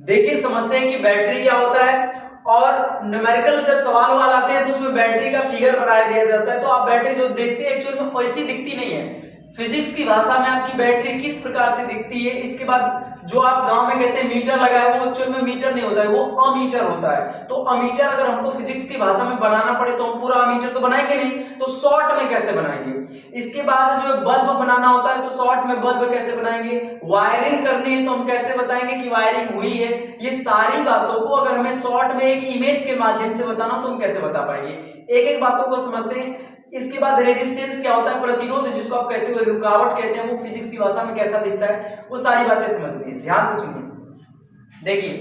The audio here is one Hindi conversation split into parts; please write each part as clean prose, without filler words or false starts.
देखिए समझते हैं कि बैटरी क्या होता है, और न्यूमेरिकल जब सवाल आते हैं तो उसमें बैटरी का फिगर बनाया दिया जाता है। तो आप बैटरी जो देखते हैं एक्चुअल में वैसी दिखती नहीं है। फिजिक्स की भाषा में आपकी बैटरी किस प्रकार से दिखती है, इसके बाद जो आप गांव में कहते हैं मीटर लगा है, वो एक्चुअल में मीटर नहीं होता है, वो अमीटर होता है। तो अमीटर अगर हमको फिजिक्स की भाषा में बनाना पड़े तो हम पूरा अमीटर तो बनाएंगे नहीं, तो शॉर्ट में कैसे बनाएंगे। इसके बाद जो बल्ब बनाना होता है तो शॉर्ट में बल्ब कैसे बनाएंगे, वायरिंग करनी है तो हम कैसे बताएंगे कि वायरिंग हुई है। ये सारी बातों को अगर हमें शॉर्ट में एक इमेज के माध्यम से बताना तो हम कैसे बता पाएंगे। एक एक बातों को समझते हैं। इसके बाद रेजिस्टेंस क्या होता है, प्रतिरोध जिसको आप कहते हो, रुकावट कहते हैं, वो फिजिक्स की भाषा में कैसा दिखता है, वो सारी बातें समझनी है। ध्यान से सुनिए। देखिए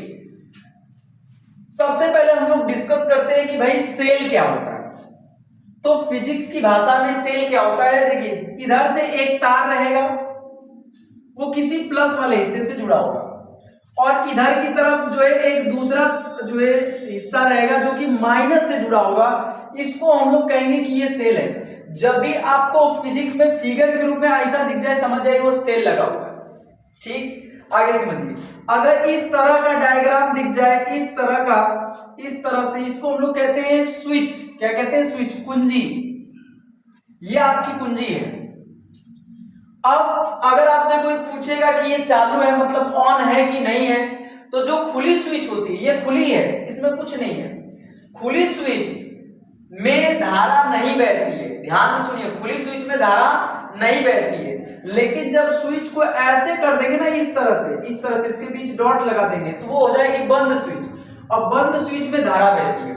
सबसे पहले हम लोग डिस्कस करते हैं कि भाई सेल क्या होता है। तो फिजिक्स की भाषा में सेल क्या होता है, देखिए इधर से एक तार रहेगा, वो किसी प्लस वाले हिस्से से जुड़ा होगा, और इधर की तरफ जो है एक दूसरा जो है हिस्सा रहेगा जो कि माइनस से जुड़ा होगा। इसको हम लोग कहेंगे कि ये सेल है। जब भी आपको फिजिक्स में फिगर के रूप में ऐसा दिख जाए, समझ जाइए वो सेल लगा हुआ है। ठीक, आगे समझिए। अगर इस तरह का डायग्राम दिख जाए, इस तरह का, इस तरह से, इसको हम लोग कहते हैं स्विच। क्या कहते हैं, स्विच, कुंजी। ये आपकी कुंजी है। अब अगर आपसे कोई पूछेगा कि ये चालू है मतलब ऑन है कि नहीं है, तो जो खुली स्विच होती है, ये खुली है, इसमें कुछ नहीं है। खुली स्विच में धारा नहीं बहती है। ध्यान से सुनिए, खुली स्विच में धारा नहीं बहती है। लेकिन जब स्विच को ऐसे कर देंगे ना, इस तरह से इसके बीच डॉट लगा देंगे, तो वो हो जाएगी बंद स्विच। और बंद स्विच में धारा बहती है।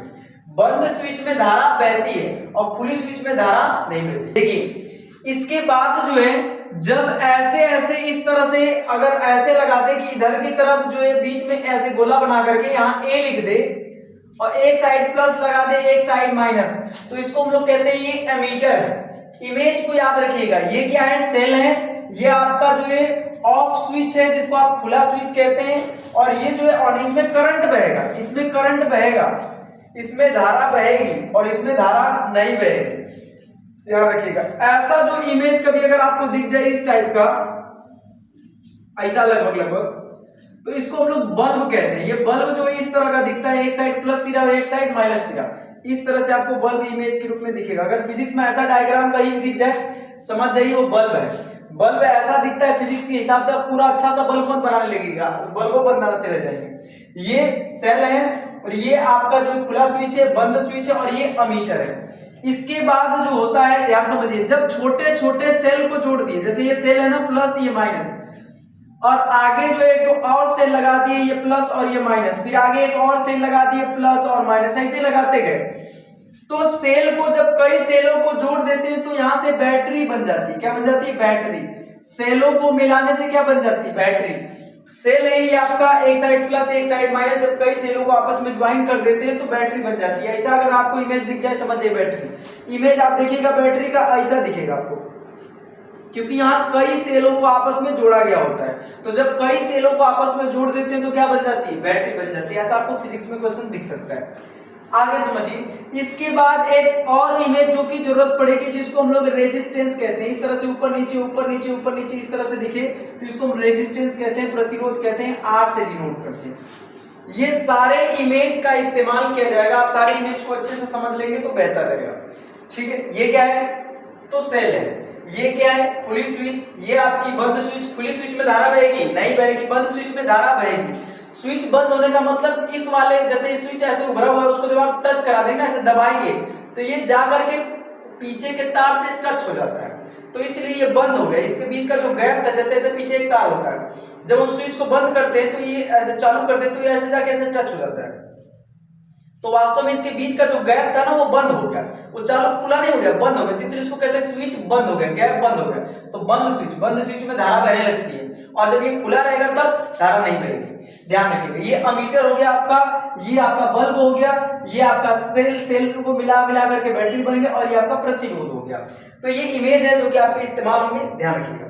बंद स्विच में धारा बहती है और खुली स्विच में धारा नहीं बहती। देखिए इसके बाद जो है, जब ऐसे इस तरह से अगर ऐसे लगा दे कि इधर की तरफ जो है बीच में ऐसे गोला बना करके यहाँ ए लिख दे और एक साइड प्लस लगा दे, एक साइड माइनस, तो इसको हम लोग कहते हैं ये एमीटर है। इमेज को याद रखिएगा, ये क्या है, सेल है। ये आपका जो है ऑफ स्विच है, जिसको आप खुला स्विच कहते हैं। और ये जो है और इसमें करंट बहेगा, इसमें करंट बहेगा, इसमें धारा बहेगी और इसमें धारा नहीं बहेगी। ध्यान रखिएगा। ऐसा जो इमेज कभी अगर आपको दिख जाए इस टाइप का, ऐसा लगभग, तो इसको हम लोग बल्ब कहते हैं। ये बल्ब जो इस तरह का दिखता है, एक साइड प्लस सिरा और एक साइड माइनस सिरा, इस तरह से आपको बल्ब इमेज के रूप में दिखेगा। अगर फिजिक्स में ऐसा डायग्राम कहीं भी दिख जाए, समझ जाइए वो बल्ब है। बल्ब ऐसा दिखता है फिजिक्स के हिसाब से, आप पूरा अच्छा सा बल्ब मत बनाने लगेगा, बल्ब बनाते रह जाएंगे। ये सेल है और ये आपका जो खुला स्विच है, बंद स्विच है, और ये अमीटर है। इसके बाद जो होता है, ध्यान समझिए, जब छोटे छोटे सेल को जोड़ दिए, जैसे ये सेल है ना, प्लस ये माइनस, और आगे जो एक तो और सेल लगा दिए, ये प्लस और ये माइनस, फिर आगे एक और सेल लगा दिए, प्लस और माइनस, ऐसे लगाते गए। तो सेल को जब कई सेलों को जोड़ देते हैं तो यहां से बैटरी बन जाती है। क्या बन जाती है, बैटरी। सेलों को मिलाने से क्या बन जाती है, बैटरी। सेल है ये आपका, एक साइड प्लस एक साइड माइनस, जब कई सेलों को आपस में ज्वाइन कर देते हैं तो बैटरी बन जाती है। ऐसा अगर आपको इमेज दिख जाए, समझिए बैटरी। इमेज आप देखिएगा बैटरी का, ऐसा दिखेगा आपको, क्योंकि यहाँ कई सेलों को आपस में जोड़ा गया होता है। तो जब कई सेलों को आपस में जोड़ देते हैं तो क्या बन जाती है, बैटरी बन जाती है। ऐसा आपको फिजिक्स में क्वेश्चन दिख सकता है। आगे समझिए। इसके बाद एक और इमेज जो की जरूरत पड़ेगी, जिसको हम लोग रेजिस्टेंस कहते हैं। इस तरह से ऊपर नीचे ऊपर नीचे ऊपर नीचे इस तरह से दिखे तो इसको हम रेजिस्टेंस कहते हैं, प्रतिरोध कहते हैं, आर से डिनोट करते हैं। ये सारे इमेज का इस्तेमाल किया जाएगा। आप सारे इमेज को अच्छे से समझ लेंगे तो बेहतर रहेगा। ठीक है, ये क्या है, तो सेल है। ये क्या है, खुली स्विच। ये आपकी बंद स्विच। खुली स्विच में धारा बहेगी नहीं बहेगी, बंद स्विच में धारा बहेगी। स्विच बंद होने का मतलब इस वाले, जैसे स्विच ऐसे उभरा हुआ है, उसको जब आप टच करा देंगे, ऐसे दबाएंगे, तो ये जा करके पीछे के तार से टच हो जाता है, तो इसलिए ये बंद हो गया। इसके बीच का जो गैप था, जैसे ऐसे पीछे एक तार होता है, जब हम स्विच को बंद करते हैं तो ये ऐसे चालू करते हैं तो ये ऐसे जाके ऐसे टच हो जाता है। तो वास्तव में इसके बीच का जो गैप था ना, वो बंद हो गया, वो चालू खुला नहीं हो गया, बंद हो गया, इसलिए इसको कहते हैं स्विच बंद हो गया, गैप बंद हो गया। तो बंद स्विच में धारा बहने लगती है, और जब ये खुला रहेगा तब धारा नहीं बहेगी। ध्यान रखिएगा। ये अमीटर हो गया आपका, ये आपका बल्ब हो गया, ये आपका सेल को मिला करके बैटरी बन गया, और ये आपका प्रतिरोध हो गया। तो ये इमेज है जो कि आपके इस्तेमाल होंगे, ध्यान रखिएगा।